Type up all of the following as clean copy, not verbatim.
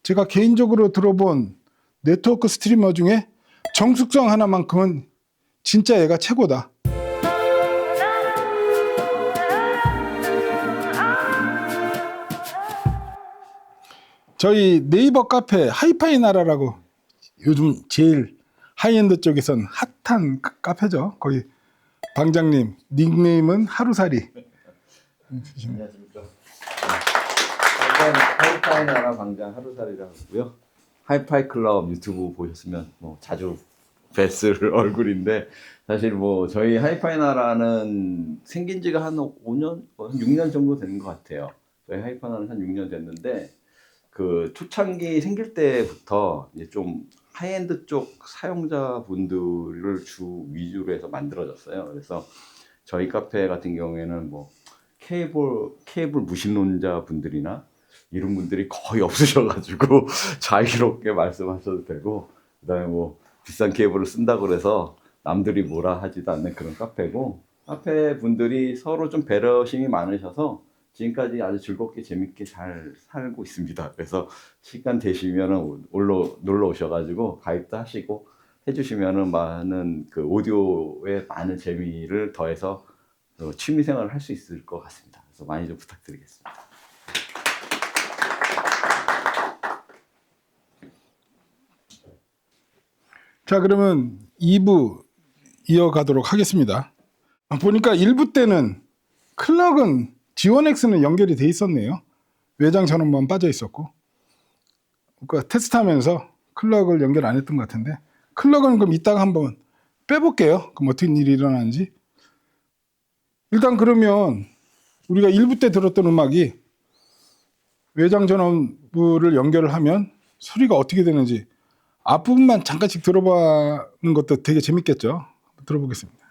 제가 개인적으로 들어본 네트워크 스트리머 중에 정숙성 하나만큼은 진짜 얘가 최고다. 저희 네이버 카페 하이파이 나라라고 요즘 제일 하이엔드 쪽에선 핫한 카페죠. 거기 방장님 닉네임은 하루살이. 안녕하십니까. 하이파이 나라 방장 하루살이라고 하고요. 하이파이 클럽 유튜브 보셨으면 뭐 자주 뵀을 얼굴인데, 사실 뭐 저희 하이파이 나라는 생긴 지가 한 5년, 한 6년 정도 되는 것 같아요. 저희 하이파이 나라는 한 6년 됐는데, 그 초창기 생길 때부터 이제 좀 하이엔드 쪽 사용자분들을 주 위주로 해서 만들어졌어요. 그래서 저희 카페 같은 경우에는 뭐 케이블 무신론자 분들이나 이런 분들이 거의 없으셔가지고 자유롭게 말씀하셔도 되고, 그다음에 뭐 비싼 케이블을 쓴다고 그래서 남들이 뭐라 하지도 않는 그런 카페고, 카페 분들이 서로 좀 배려심이 많으셔서 지금까지 아주 즐겁게 재밌게 잘 살고 있습니다. 그래서 시간 되시면은 놀러 오셔가지고 가입도 하시고 해주시면은 많은 그 오디오에 많은 재미를 더해서 취미 생활을 할 수 있을 것 같습니다. 그래서 많이 좀 부탁드리겠습니다. 자, 그러면 2부 이어가도록 하겠습니다. 보니까 1부 때는 클럭은 G1X는 연결이 돼 있었네요. 외장 전원만 빠져 있었고, 그러니까 테스트하면서 클럭을 연결 안 했던 것 같은데, 클럭은 그럼 이따가 한번 빼볼게요. 그럼 어떻게 일이 일어나는지. 일단 그러면 우리가 1부 때 들었던 음악이 외장 전원부를 연결을 하면 소리가 어떻게 되는지 앞부분만 잠깐씩 들어보는 것도 되게 재밌겠죠. 들어보겠습니다.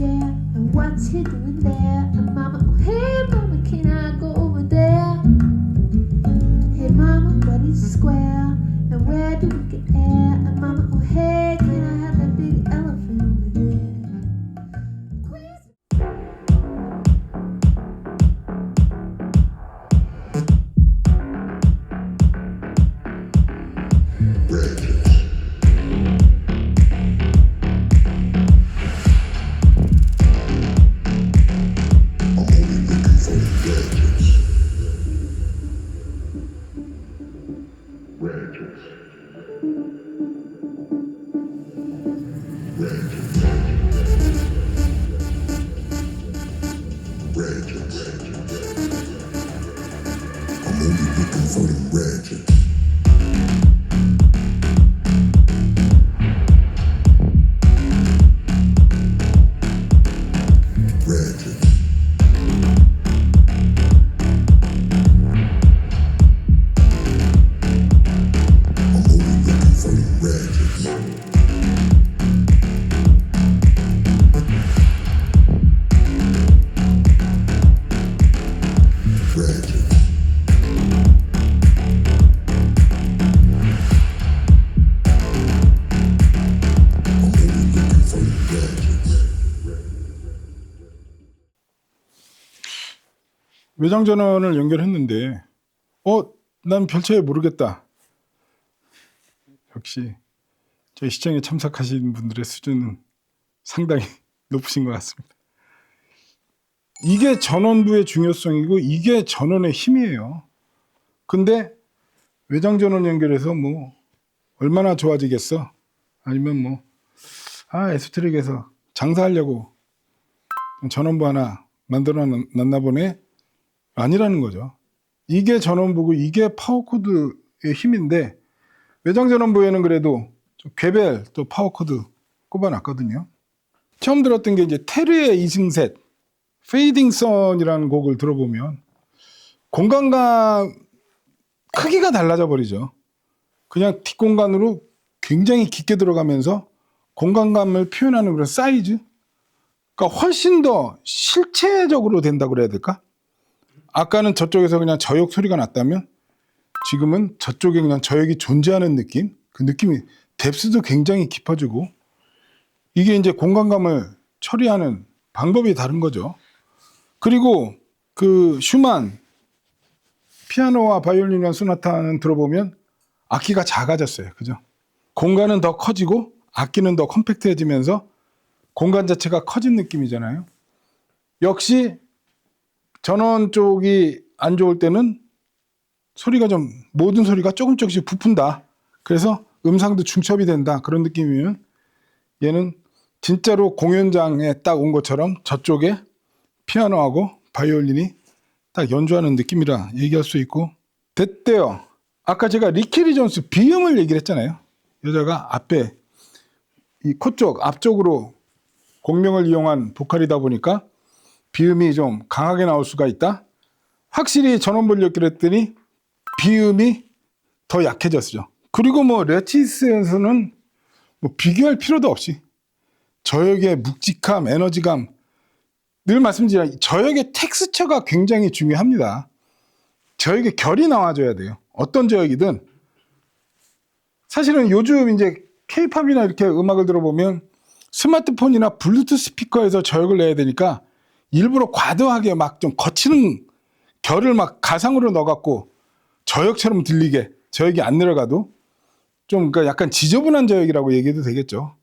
chair, and what's he doing there? And mama, oh hey mama, can I go over there? Hey mama, what is a square? And where do we get air? And mama, oh hey, can I have that big elephant over there? Please. I'm only looking for the ratchet. Ratchet. I'm only looking for the ratchet. Ratchet. I'm only looking for the ratchet. 외장 전원을 연결했는데 난 별 차이 모르겠다. 역시 저희 시청에 참석하신 분들의 수준은 상당히 높으신 것 같습니다. 이게 전원부의 중요성이고 이게 전원의 힘이에요. 근데 외장 전원 연결해서 뭐 얼마나 좋아지겠어? 아니면 뭐 에스트릭에서 장사하려고 전원부 하나 만들어 놨나 보네? 아니라는 거죠. 이게 전원부고 이게 파워코드의 힘인데 외장 전원부에는 그래도 좀 개별 또 파워코드 꼽아놨거든요. 처음 들었던 게 이제 테르의 이승셋 페이딩 선이라는 곡을 들어보면 공간감 크기가 달라져 버리죠. 그냥 뒷공간으로 굉장히 깊게 들어가면서 공간감을 표현하는 그런 사이즈, 그러니까 훨씬 더 실체적으로 된다고 그래야 될까? 아까는 저쪽에서 그냥 저역 소리가 났다면 지금은 저쪽에 그냥 저역이 존재하는 느낌, 그 느낌이 뎁스도 굉장히 깊어지고 이게 이제 공간감을 처리하는 방법이 다른 거죠. 그리고 그 슈만 피아노와 바이올린이나 소나타는 들어보면 악기가 작아졌어요. 그죠? 공간은 더 커지고 악기는 더 컴팩트해지면서 공간 자체가 커진 느낌이잖아요. 역시 전원 쪽이 안 좋을 때는 소리가 모든 소리가 조금씩 부푼다. 그래서 음상도 중첩이 된다. 그런 느낌이면 얘는 진짜로 공연장에 딱 온 것처럼 저쪽에 피아노하고 바이올린이 딱 연주하는 느낌이라 얘기할 수 있고. 됐대요. 아까 제가 리케리 존스 비음을 얘기를 했잖아요. 여자가 앞에 이 코 쪽 앞쪽으로 공명을 이용한 보컬이다 보니까 비음이 좀 강하게 나올 수가 있다. 확실히 전원부를 연결했더니 비음이 더 약해졌죠. 그리고 뭐 레티스에서는 뭐 비교할 필요도 없이 저역의 묵직함, 에너지감, 늘 말씀드리지만 저역의 텍스처가 굉장히 중요합니다. 저역의 결이 나와줘야 돼요. 어떤 저역이든. 사실은 요즘 이제 K-팝이나 이렇게 음악을 들어보면 스마트폰이나 블루투스 스피커에서 저역을 내야 되니까 일부러 과도하게 막 좀 거치는 결을 막 가상으로 넣어갖고 저역처럼 들리게, 저역이 안 내려가도 좀 그러니까 약간 지저분한 저역이라고 얘기해도 되겠죠.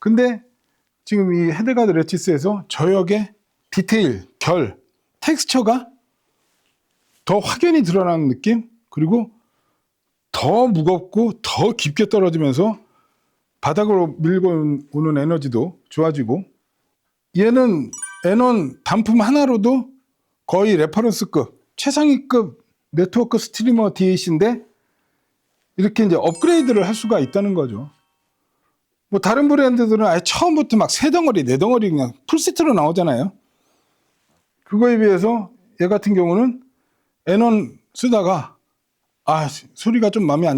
근데 지금 이 헤데가드 레티스에서 저역의 디테일, 결, 텍스처가 더 확연히 드러나는 느낌, 그리고 더 무겁고 더 깊게 떨어지면서 바닥으로 밀고 오는 에너지도 좋아지고, 얘는 애논 단품 하나로도 거의 레퍼런스급, 최상위급 네트워크 스트리머 DAC인데 이렇게 이제 업그레이드를 할 수가 있다는 거죠. 뭐 다른 브랜드들은 아예 처음부터 막 세 덩어리, 네 덩어리 그냥 풀세트로 나오잖아요. 그거에 비해서 얘 같은 경우는 애논 쓰다가 소리가 좀 마음에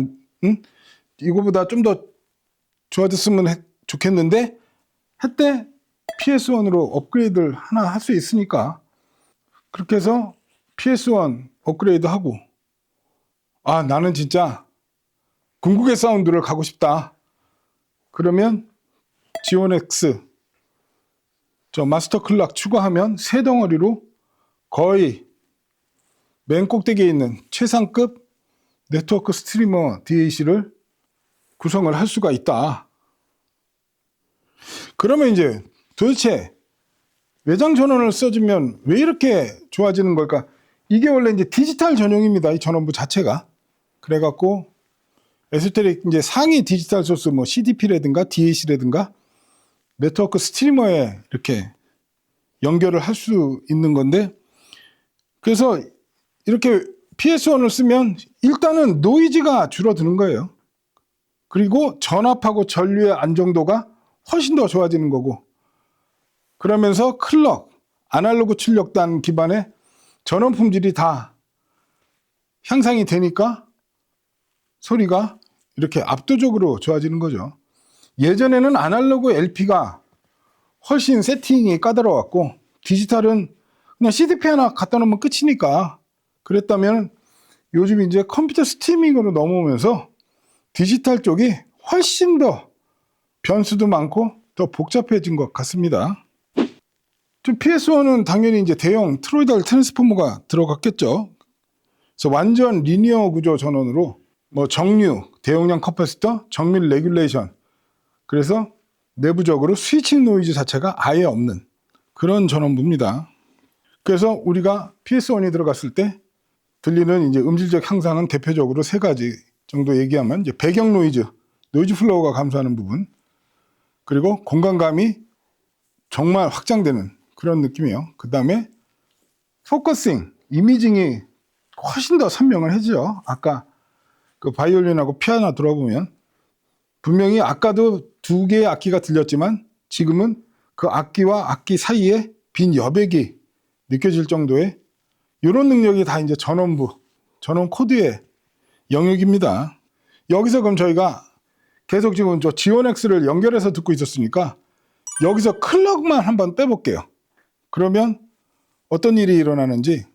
이거보다 좀 더 좋아졌으면 좋겠는데 했대 PS1으로 업그레이드를 하나 할 수 있으니까 그렇게 해서 PS1 업그레이드하고 아 나는 진짜 궁극의 사운드를 가고 싶다. 그러면 지온X 저 마스터 클락 추가하면 세 덩어리로 거의 맨 꼭대기에 있는 최상급 네트워크 스트리머 DAC를 구성을 할 수가 있다. 그러면 이제 도대체 외장 전원을 써주면 왜 이렇게 좋아지는 걸까? 이게 원래 이제 디지털 전용입니다. 이 전원부 자체가. 그래갖고 에소테릭 이제 상위 디지털 소스 뭐 CDP라든가 DAC라든가 네트워크 스트리머에 이렇게 연결을 할 수 있는 건데 그래서 이렇게 PS1을 쓰면 일단은 노이즈가 줄어드는 거예요. 그리고 전압하고 전류의 안정도가 훨씬 더 좋아지는 거고 그러면서 클럭, 아날로그 출력단 기반의 전원 품질이 다 향상이 되니까 소리가 이렇게 압도적으로 좋아지는 거죠. 예전에는 아날로그 LP가 훨씬 세팅이 까다로웠고 디지털은 그냥 CDP 하나 갖다 놓으면 끝이니까 그랬다면 요즘 이제 컴퓨터 스트리밍으로 넘어오면서 디지털 쪽이 훨씬 더 변수도 많고 더 복잡해진 것 같습니다. PS1은 당연히 이제 대형 트로이달 트랜스포머가 들어갔겠죠. 그래서 완전 리니어 구조 전원으로 뭐 정류, 대용량 커패시터, 정밀 레귤레이션 그래서 내부적으로 스위칭 노이즈 자체가 아예 없는 그런 전원부입니다. 그래서 우리가 PS1이 들어갔을 때 들리는 이제 음질적 향상은 대표적으로 세 가지 정도 얘기하면 이제 배경 노이즈, 노이즈 플로우가 감소하는 부분, 그리고 공간감이 정말 확장되는 그런 느낌이에요. 그 다음에 포커싱, 이미징이 훨씬 더 선명해지죠. 아까 그 바이올린하고 피아노 들어보면 분명히 아까도 두 개의 악기가 들렸지만 지금은 그 악기와 악기 사이에 빈 여백이 느껴질 정도의 이런 능력이 다 이제 전원부, 전원 코드의 영역입니다. 여기서 그럼 저희가 계속 지금 저 지온X를 연결해서 듣고 있었으니까 여기서 클럭만 한번 빼볼게요. 그러면 어떤 일이 일어나는지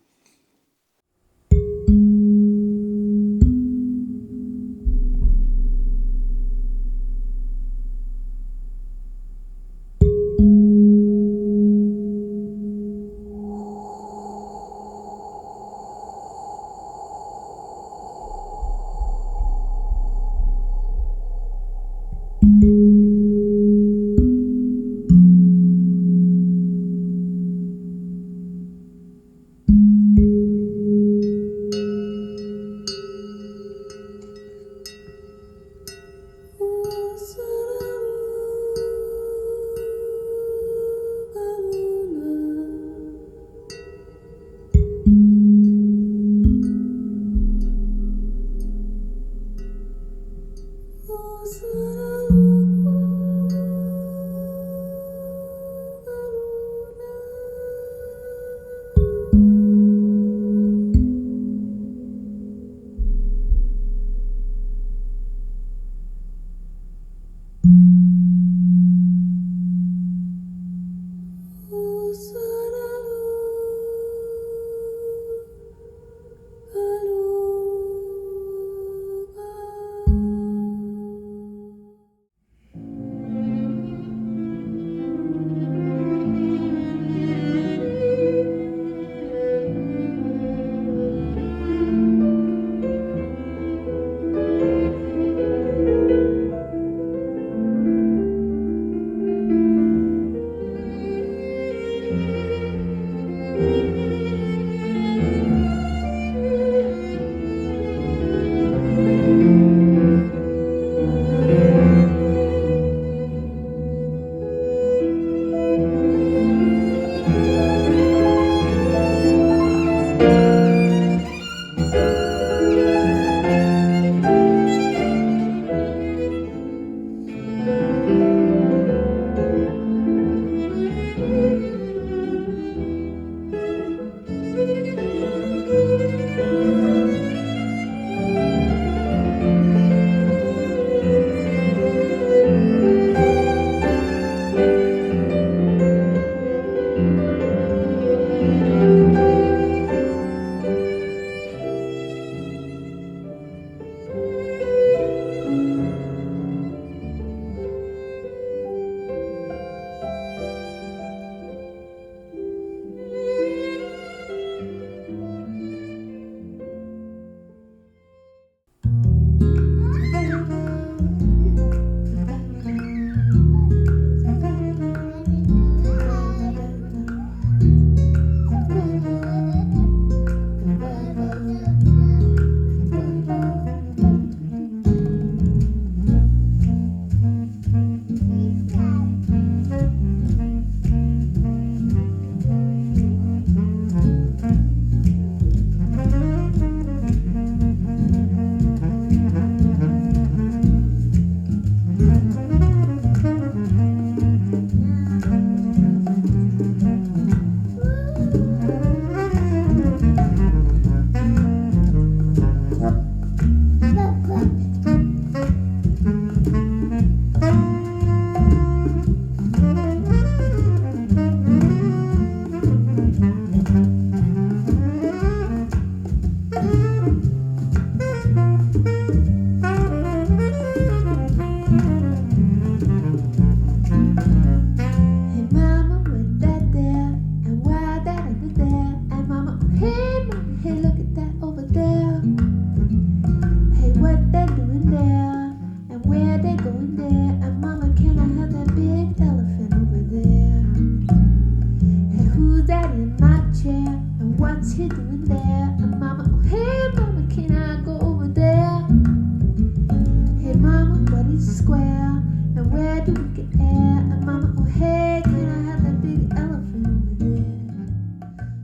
where do we get air? And mama, oh hey, can I have that big elephant with it?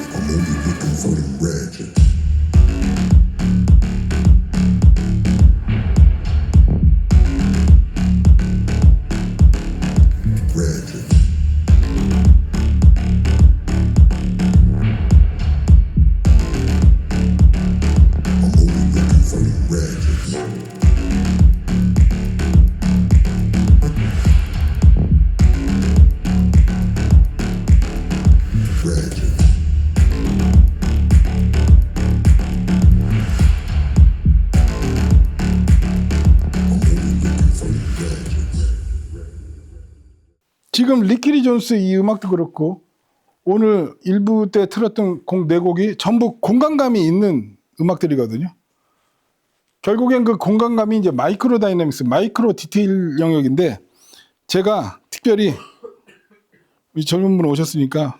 I'm only looking for the ratchets. Ratchets. I'm only looking for the ratchets. Ratchets. 지금 리키리 존스 이 음악도 그렇고 오늘 일부 때 틀었던 곡 4곡이 전부 공간감이 있는 음악들이거든요. 결국엔 그 공간감이 이제 마이크로 다이내믹스, 마이크로 디테일 영역인데 제가 특별히 우리 젊은 분 오셨으니까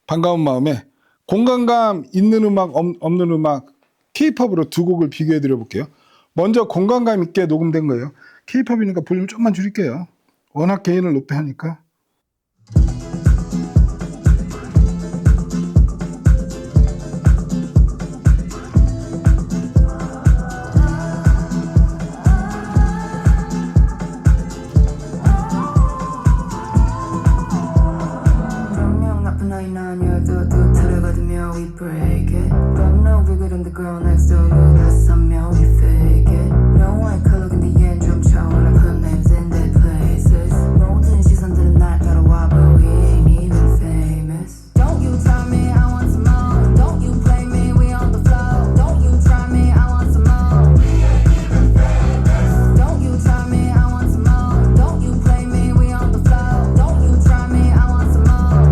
반가운 마음에 공간감 있는 음악, 없는 음악 K-팝으로 2곡을 비교해 드려 볼게요. 먼저 공간감 있게 녹음된 거예요. K-팝이니까 볼륨 좀만 줄일게요. 워낙 게인을 높게 하니까. 분명 나쁜 아이는 아니어도 또 타려거든요 we break it But no bigger than the girl next door 누가 선명 we fake it No one color 근데 얜 좀 처음 I put names in their places 모든 시선들은 날 따라와 but we ain't even famous Don't you tell me I want some more Don't you play me we on the floor Don't you try me I want some more Don't you tell me I want some more Don't you play me we on the floor Don't you try me I want some more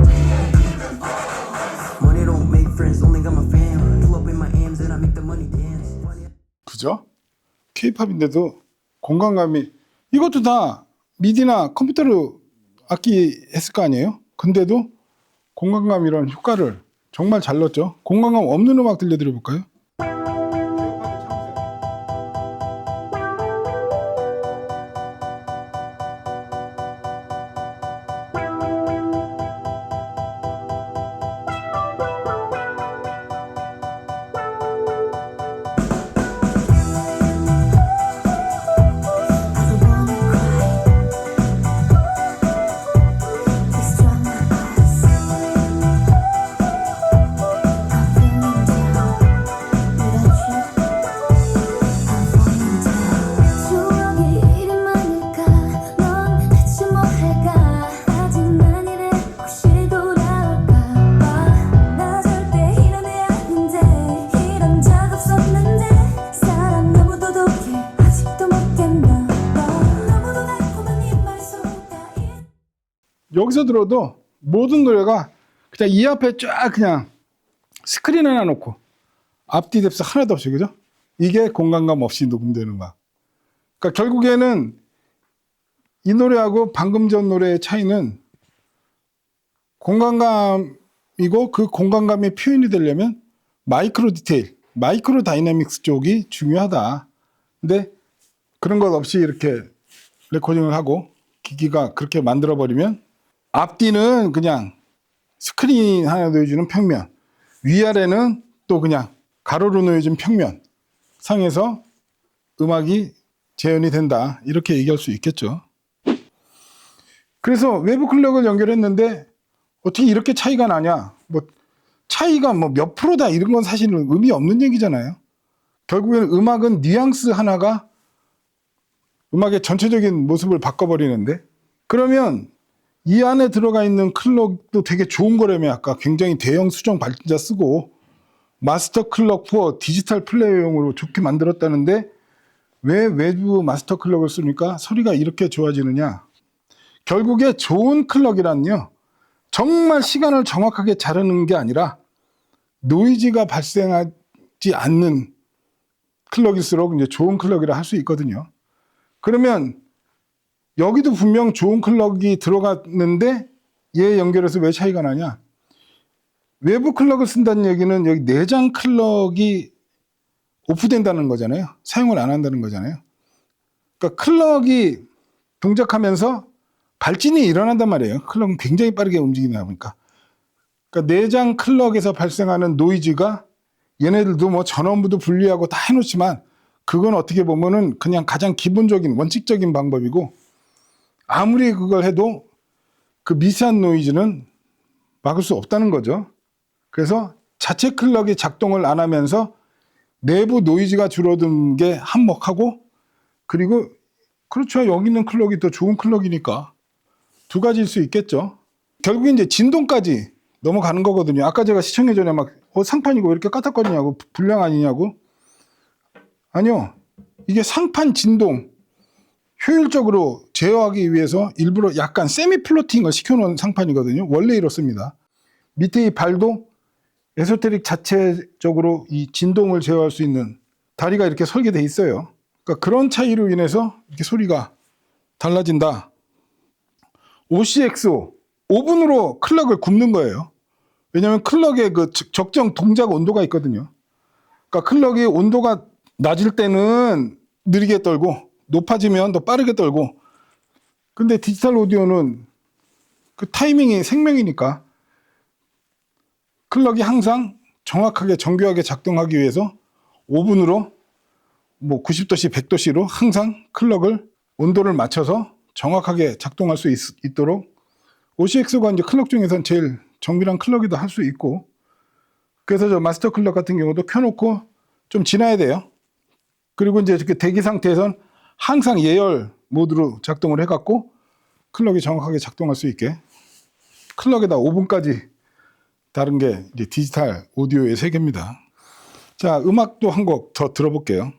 Money don't make friends, only got my fam. Pull up in my M's and I make the money dance. 그죠? K-팝인데도 공간감이 이것도 다 미디나 컴퓨터로 악기 했을 거 아니에요? 근데도 공간감 이런 효과를 정말 잘 넣었죠. 공간감 없는 음악 들려드려 볼까요? I don't wanna cry. This dramas. I'm feeling down without you. I'm falling down. 추억이 이리 많을까? 넌 대체 뭐 할까? 아직 난 이래 혹시 돌아올까 봐. 나 절대 이런 애 아닌데 이런 적 없었는데 사람 너무 도둑해 아직도 못 깼나 봐. 너무도 달콤한 입말 속다 여기서 들어도 모든 노래가 그냥 이 앞에 쫙 그냥 스크린 하나 놓고 앞뒤 뎁스 하나도 없이 그죠? 이게 공간감 없이 녹음되는 음악. 그러니까 결국에는 이 노래하고 방금 전 노래의 차이는 공간감이고 그 공간감이 표현이 되려면 마이크로 디테일, 마이크로 다이내믹스 쪽이 중요하다. 근데 그런 것 없이 이렇게 레코딩을 하고 기기가 그렇게 만들어버리면 앞뒤는 그냥 스크린 하나 놓여주는 평면, 위아래는 또 그냥 가로로 놓여진 평면 상에서 음악이 재현이 된다. 이렇게 얘기할 수 있겠죠. 그래서 외부 클럭을 연결했는데 어떻게 이렇게 차이가 나냐? 뭐 차이가 뭐 몇 프로다 이런 건 사실은 의미 없는 얘기잖아요. 결국에는 음악은 뉘앙스 하나가 음악의 전체적인 모습을 바꿔버리는데 그러면 이 안에 들어가 있는 클럭도 되게 좋은 거라며 아까 굉장히 대형 수정 발전자 쓰고 마스터 클럭 4 디지털 플레이어용으로 좋게 만들었다는데 왜 외부 마스터 클럭을 쓰니까 소리가 이렇게 좋아지느냐? 결국에 좋은 클럭이란요, 정말 시간을 정확하게 자르는 게 아니라 노이즈가 발생하지 않는 클럭일수록 이제 좋은 클럭이라 할 수 있거든요. 그러면 여기도 분명 좋은 클럭이 들어갔는데 얘 연결해서 왜 차이가 나냐? 외부 클럭을 쓴다는 얘기는 여기 내장 클럭이 오프된다는 거잖아요. 사용을 안 한다는 거잖아요. 그러니까 클럭이 동작하면서 발진이 일어난단 말이에요. 클럭은 굉장히 빠르게 움직이다 보니까. 그러니까 내장 클럭에서 발생하는 노이즈가 얘네들도 뭐 전원부도 분리하고 다 해놓지만 그건 어떻게 보면은 그냥 가장 기본적인 원칙적인 방법이고, 아무리 그걸 해도 그 미세한 노이즈는 막을 수 없다는 거죠. 그래서 자체 클럭이 작동을 안 하면서 내부 노이즈가 줄어든 게 한몫하고, 그리고 그렇죠, 여기 있는 클럭이 더 좋은 클럭이니까 두 가지일 수 있겠죠. 결국 이제 진동까지 넘어가는 거거든요. 아까 제가 시청해 전에 막 상판이고 왜 이렇게 까딱거리냐고, 불량 아니냐고. 아니요, 이게 상판 진동 효율적으로 제어하기 위해서 일부러 약간 세미 플로팅을 시켜놓은 상판이거든요. 원래 이렇습니다. 밑에 이 발도 에소테릭 자체적으로 이 진동을 제어할 수 있는 다리가 이렇게 설계되어 있어요. 그러니까 그런 차이로 인해서 이렇게 소리가 달라진다. OCXO, 오븐으로 클럭을 굽는 거예요. 왜냐하면 클럭에 그 적정 동작 온도가 있거든요. 그러니까 클럭이 온도가 낮을 때는 느리게 떨고 높아지면 더 빠르게 떨고, 근데 디지털 오디오는 그 타이밍이 생명이니까 클럭이 항상 정확하게 정교하게 작동하기 위해서 오븐으로 뭐 90도씨, 100도씨로 항상 클럭을 온도를 맞춰서 정확하게 작동할 수 있도록, OCX가 이제 클럭 중에선 제일 정밀한 클럭이다 할 수 있고, 그래서 저 마스터 클럭 같은 경우도 켜놓고 좀 지나야 돼요. 그리고 이제 이렇게 대기 상태에선 항상 예열 모드로 작동을 해갖고 클럭이 정확하게 작동할 수 있게, 클럭에다 5분까지 다른 게 이제 디지털 오디오의 세계입니다. 자, 음악도 한 곡 더 들어볼게요.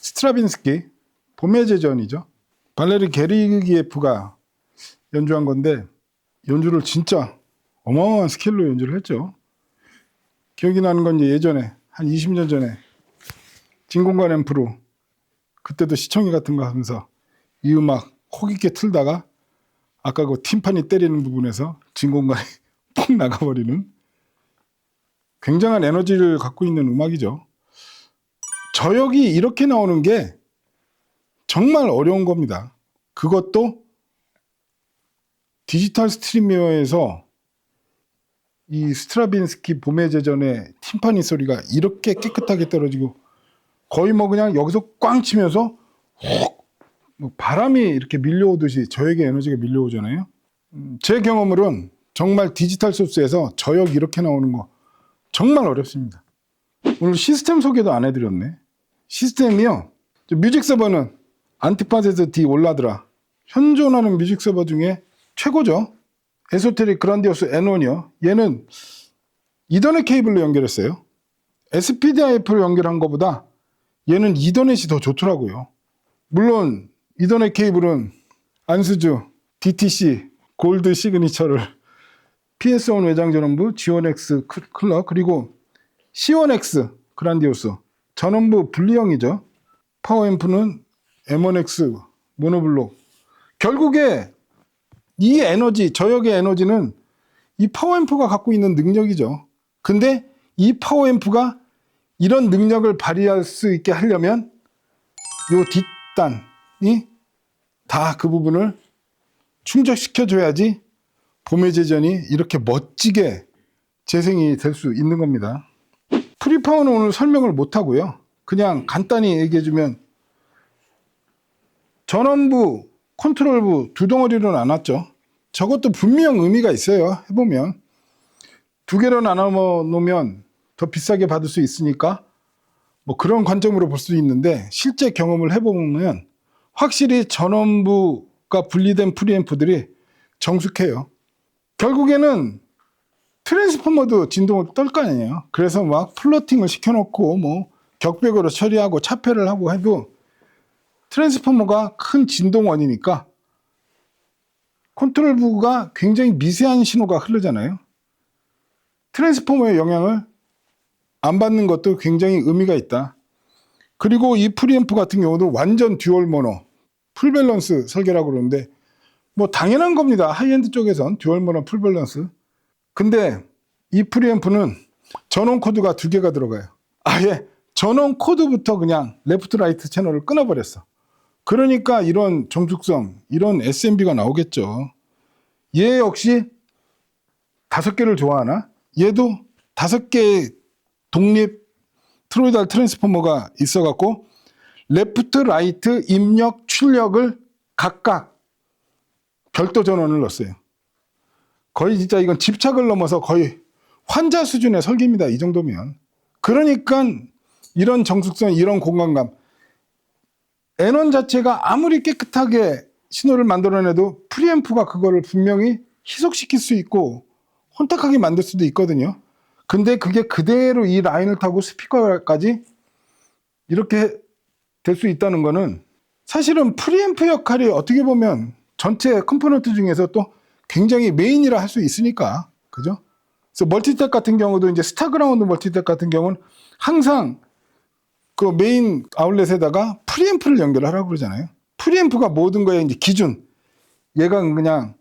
스트라빈스키 봄의 제전이죠. 발레리 게르기예프가 연주한 건데 연주를 진짜 어마어마한 스케일로 연주를 했죠. 기억이 나는 건 이제 예전에 한 20년 전에 진공관 앰프로 그때도 시청이 같은 거 하면서 이 음악 혹 있게 틀다가 아까 그 팀판이 때리는 부분에서 진공관이 폭 나가버리는 굉장한 에너지를 갖고 있는 음악이죠. 저역이 이렇게 나오는 게 정말 어려운 겁니다. 그것도 디지털 스트리미어에서 이 스트라빈스키 봄의 제전의 팀파니 소리가 이렇게 깨끗하게 떨어지고 거의 뭐 그냥 여기서 꽝 치면서 뭐 바람이 이렇게 밀려오듯이 저역의 에너지가 밀려오잖아요. 제 경험으로는 정말 디지털 소스에서 저역 이렇게 나오는 거 정말 어렵습니다. 오늘 시스템 소개도 안 해드렸네. 시스템이요. 뮤직 서버는 안티파세스 D 올라드라. 현존하는 뮤직 서버 중에 최고죠. 에소테릭 그란디오스 N1이요. 얘는 이더넷 케이블로 연결했어요. SPDIF로 연결한 것보다 얘는 이더넷이 더 좋더라고요. 물론 이더넷 케이블은 안스주, DTC, 골드 시그니처를 PS1 외장 전원부, G1X 클럭, 그리고 C1X 그란디오스 전원부 분리형이죠. 파워앰프는 M1X 모노블록. 결국에 이 에너지, 저역의 에너지는 이 파워앰프가 갖고 있는 능력이죠. 근데 이 파워앰프가 이런 능력을 발휘할 수 있게 하려면 요 뒷단이 다 그 부분을 충족시켜줘야지 봄의 제전이 이렇게 멋지게 재생이 될 수 있는 겁니다. 프리파워는 오늘 설명을 못하고요. 그냥 간단히 얘기해주면 전원부, 컨트롤부 두 덩어리로 나눴죠. 저것도 분명 의미가 있어요. 해보면 두 개로 나눠 놓으면 더 비싸게 받을 수 있으니까 뭐 그런 관점으로 볼 수 있는데 실제 경험을 해보면 확실히 전원부가 분리된 프리앰프들이 정숙해요. 결국에는 트랜스포머도 진동을 떨 거 아니에요. 그래서 막 플로팅을 시켜놓고 뭐 격벽으로 처리하고 차폐를 하고 해도 트랜스포머가 큰 진동원이니까 컨트롤부가 굉장히 미세한 신호가 흐르잖아요. 트랜스포머의 영향을 안 받는 것도 굉장히 의미가 있다. 그리고 이 프리앰프 같은 경우도 완전 듀얼 모노, 풀 밸런스 설계라고 그러는데 뭐 당연한 겁니다. 하이엔드 쪽에선 듀얼 모노 풀 밸런스. 근데 이 프리앰프는 전원 코드가 두 개가 들어가요. 아예 전원 코드부터 그냥 레프트 라이트 채널을 끊어버렸어. 그러니까 이런 정숙성, 이런 SMB가 나오겠죠. 얘 역시 5개를 좋아하나? 얘도 5개의 독립 트로이달 트랜스포머가 있어갖고 레프트, 라이트, 입력, 출력을 각각 별도 전원을 넣었어요. 거의 진짜 이건 집착을 넘어서 거의 환자 수준의 설계입니다. 이 정도면. 그러니까 이런 정숙성, 이런 공간감. N1 자체가 아무리 깨끗하게 신호를 만들어내도 프리앰프가 그거를 분명히 희석시킬 수 있고 혼탁하게 만들 수도 있거든요. 근데 그게 그대로 이 라인을 타고 스피커까지 이렇게 될 수 있다는 거는 사실은 프리앰프 역할이 어떻게 보면 전체 컴포넌트 중에서 또 굉장히 메인이라 할 수 있으니까. 그죠? 그래서 멀티탭 같은 경우도 이제 스타그라운드 멀티탭 같은 경우는 항상 그 메인 아울렛에다가 프리앰프를 연결하라고 그러잖아요. 프리앰프가 모든 거에 이제 기준. 얘가 그냥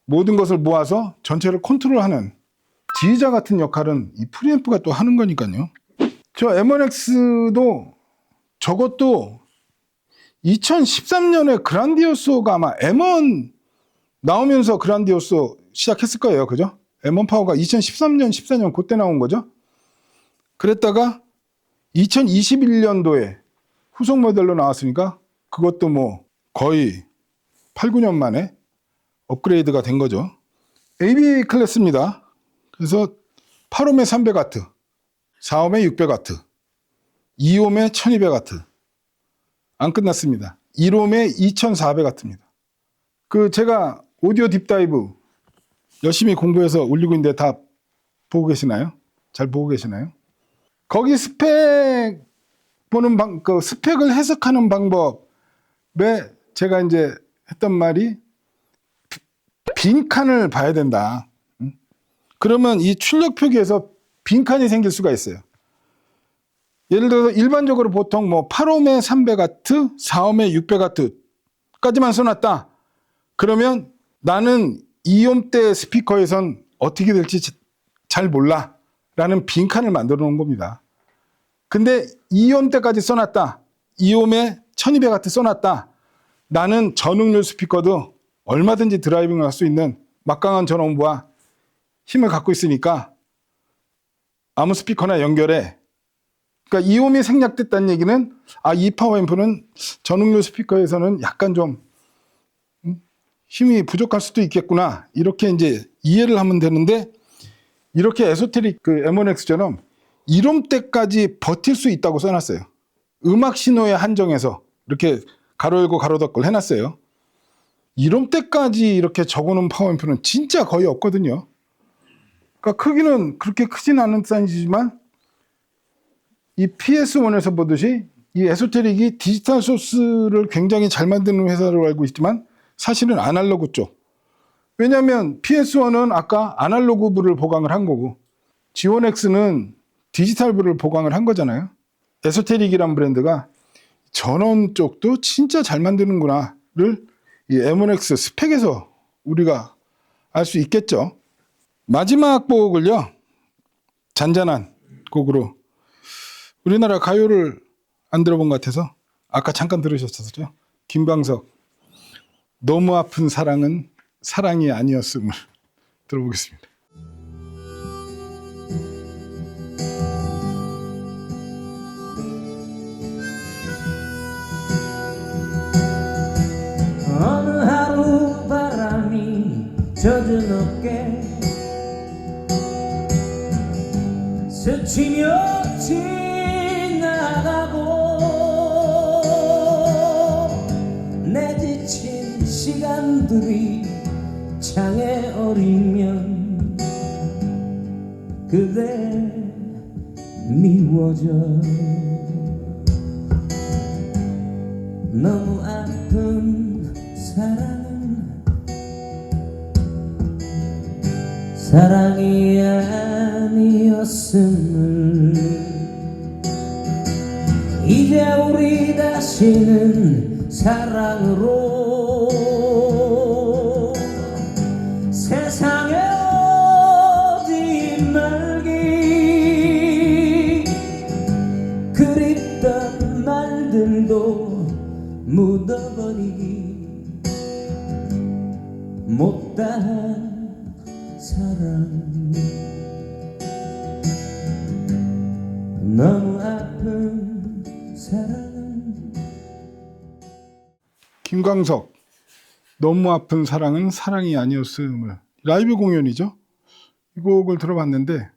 모든 것을 모아서 전체를 컨트롤하는 지휘자 같은 역할은 이 프리앰프가 또 하는 거니까요. 저 M1X도 저것도 2013년에 그란디오소가 아마 M1 나오면서 그란디오소 시작했을 거예요. 그죠? M1 파워가 2013년, 14년 그때 나온 거죠. 그랬다가 2021년도에 후속 모델로 나왔으니까 그것도 뭐 거의 8, 9년 만에 업그레이드가 된 거죠. AB 클래스입니다. 그래서 8옴에 300W, 4옴에 600W, 2옴에 1200W. 안 끝났습니다. 1옴에 2400W입니다. 그 제가 오디오 딥다이브 열심히 공부해서 올리고 있는데 다 보고 계시나요? 잘 보고 계시나요? 거기 스펙 보는 그 스펙을 해석하는 방법에 제가 이제 했던 말이 빈칸을 봐야 된다. 그러면 이 출력 표기에서 빈칸이 생길 수가 있어요. 예를 들어서 일반적으로 보통 뭐 8옴에 300W, 4옴에 600W까지만 써놨다. 그러면 나는 2옴대 스피커에선 어떻게 될지 잘 몰라 라는 빈칸을 만들어 놓은 겁니다. 근데 2옴대까지 써놨다. 2옴에 1200W 써놨다. 나는 저능률 스피커도 얼마든지 드라이빙을 할 수 있는 막강한 전원부와 힘을 갖고 있으니까 아무 스피커나 연결해. 그러니까 이홈이 생략됐다는 얘기는 이 파워앰프는 전응료 스피커에서는 약간 좀 힘이 부족할 수도 있겠구나 이렇게 이제 이해를 하면 되는데, 이렇게 에소테릭 그 M1X처럼 1옴대까지 버틸 수 있다고 써놨어요. 음악 신호에 한정해서 이렇게 가로 열고 가로 닫고 해놨어요. 1옴대까지 이렇게 적어놓은 파워앰프는 진짜 거의 없거든요. 그러니까 크기는 그렇게 크진 않은 사이즈지만 이 PS1에서 보듯이 이 에소테릭이 디지털 소스를 굉장히 잘 만드는 회사로 알고 있지만 사실은 아날로그 쪽. 왜냐하면 PS1은 아까 아날로그 부를 보강을 한 거고 G1X는 디지털 부를 보강을 한 거잖아요. 에소테릭이란 브랜드가 전원 쪽도 진짜 잘 만드는구나를 이 M1X 스펙에서 우리가 알 수 있겠죠. 마지막 곡을요, 잔잔한 곡으로, 우리나라 가요를 안 들어본 것 같아서 아까 잠깐 들으셨었죠. 김광석, 너무 아픈 사랑은 사랑이 아니었음을 들어보겠습니다. 어느 하루 바람이 젖은 어깨 스치며 지나가고 내 지친 시간들이 창에 어리면 그대 미워져. 너무 아픈 사랑은 사랑이 아니었음을 이제 우리 다시는 사랑으로 세상에 오지 말기. 그립던 말들도 묻어버리기. 못다한 사랑, 너무 아픈 사랑은. 김광석, 너무 아픈 사랑은 사랑이 아니었음을, 라이브 공연이죠. 이 곡을 들어봤는데,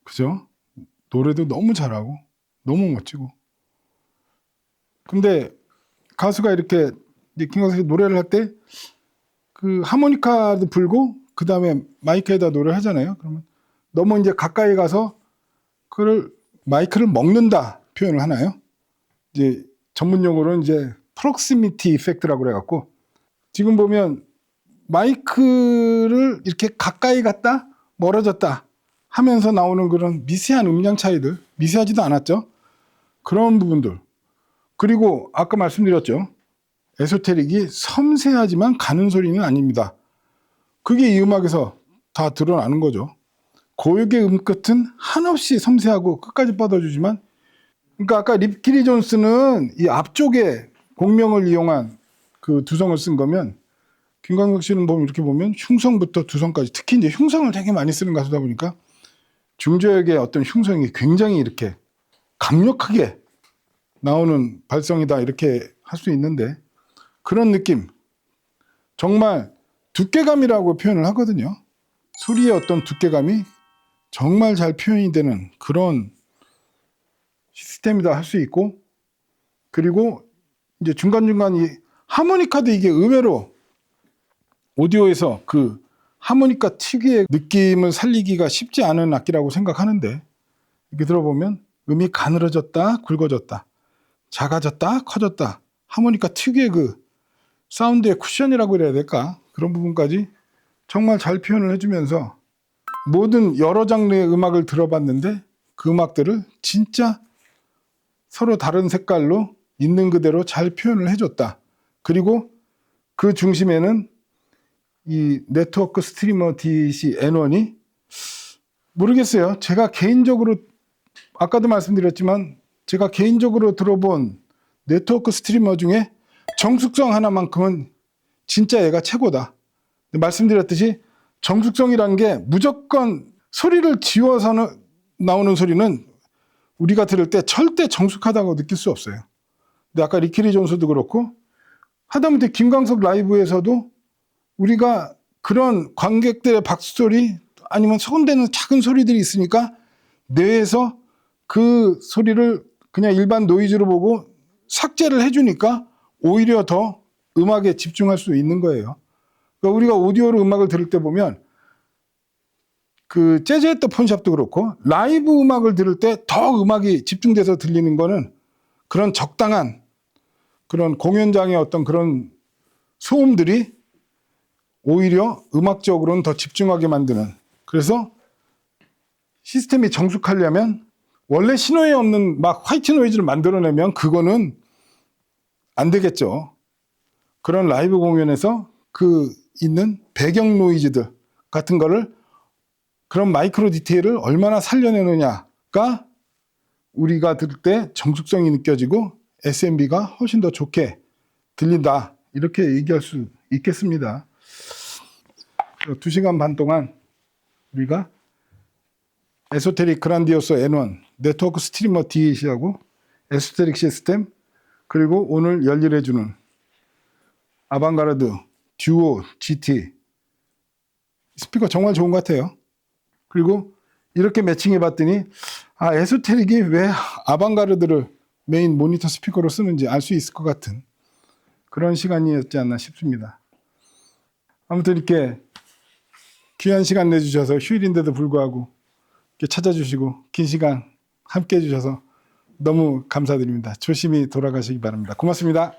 그죠? 노래도 너무 잘하고 너무 멋지고. 근데 가수가 이렇게 이제 김광석이 노래를 할 때 그 하모니카도 불고 그 다음에 마이크에다 노래를 하잖아요. 그러면 너무 이제 가까이 가서 그걸 마이크를 먹는다 표현을 하나요? 이제 전문 용어로는 이제 프록시미티 이펙트라고 그래갖고, 지금 보면 마이크를 이렇게 가까이 갔다 멀어졌다 하면서 나오는 그런 미세한 음량 차이들, 미세하지도 않았죠. 그런 부분들. 그리고 아까 말씀드렸죠. 에소테릭이 섬세하지만 가는 소리는 아닙니다. 그게 이 음악에서 다 드러나는 거죠. 고역의 음끝은 한없이 섬세하고 끝까지 뻗어주지만, 그러니까 아까 립키리 존스는 이 앞쪽에 공명을 이용한 그 두성을 쓴 거면, 김광석 씨는 보면 이렇게 보면 흉성부터 두성까지, 특히 이제 흉성을 되게 많이 쓰는 가수다 보니까 중저역의 어떤 흉성이 굉장히 이렇게 강력하게 나오는 발성이다 이렇게 할 수 있는데, 그런 느낌, 정말 두께감이라고 표현을 하거든요. 소리의 어떤 두께감이 정말 잘 표현이 되는 그런 시스템이다 할 수 있고, 그리고 이제 중간중간 이 하모니카도 이게 의외로 오디오에서 그 하모니카 특유의 느낌을 살리기가 쉽지 않은 악기라고 생각하는데, 이렇게 들어보면 음이 가늘어졌다 굵어졌다, 작아졌다 커졌다, 하모니카 특유의 그 사운드의 쿠션이라고 그래야 될까, 그런 부분까지 정말 잘 표현을 해주면서 모든 여러 장르의 음악을 들어봤는데 그 음악들을 진짜 서로 다른 색깔로 있는 그대로 잘 표현을 해줬다. 그리고 그 중심에는 이 네트워크 스트리머 DC N1이, 모르겠어요. 제가 개인적으로 아까도 말씀드렸지만 제가 개인적으로 들어본 네트워크 스트리머 중에 정숙성 하나만큼은 진짜 얘가 최고다. 말씀드렸듯이 정숙성이라는 게 무조건 소리를 지워서 나오는 소리는 우리가 들을 때 절대 정숙하다고 느낄 수 없어요. 근데 아까 리키리 존스도 그렇고 하다못해 김광석 라이브에서도 우리가 그런 관객들의 박수소리 아니면 소근대는 작은 소리들이 있으니까 뇌에서 그 소리를 그냥 일반 노이즈로 보고 삭제를 해주니까 오히려 더 음악에 집중할 수 있는 거예요. 그러니까 우리가 오디오로 음악을 들을 때 보면 그 재즈 앳 더 폰샵도 그렇고 라이브 음악을 들을 때 더 음악이 집중돼서 들리는 거는 그런 적당한 그런 공연장의 어떤 그런 소음들이 오히려 음악적으로는 더 집중하게 만드는, 그래서 시스템이 정숙하려면 원래 신호에 없는 막 화이트 노이즈를 만들어내면 그거는 안 되겠죠. 그런 라이브 공연에서 그 있는 배경 노이즈들 같은 거를 그런 마이크로 디테일을 얼마나 살려내느냐가 우리가 들을 때 정숙성이 느껴지고 SMB가 훨씬 더 좋게 들린다, 이렇게 얘기할 수 있겠습니다. 2시간 반 동안 우리가 에소테릭 그란디오소 N1, 네트워크 스트리머 D8하고 에소테릭 시스템, 그리고 오늘 열일해주는 아방가르드 듀오 GT 스피커 정말 좋은 것 같아요. 그리고 이렇게 매칭해 봤더니 에소테릭이 왜 아방가르드를 메인 모니터 스피커로 쓰는지 알 수 있을 것 같은 그런 시간이었지 않나 싶습니다. 아무튼 이렇게 귀한 시간 내주셔서 휴일인데도 불구하고 이렇게 찾아주시고 긴 시간 함께 해주셔서 너무 감사드립니다. 조심히 돌아가시기 바랍니다. 고맙습니다.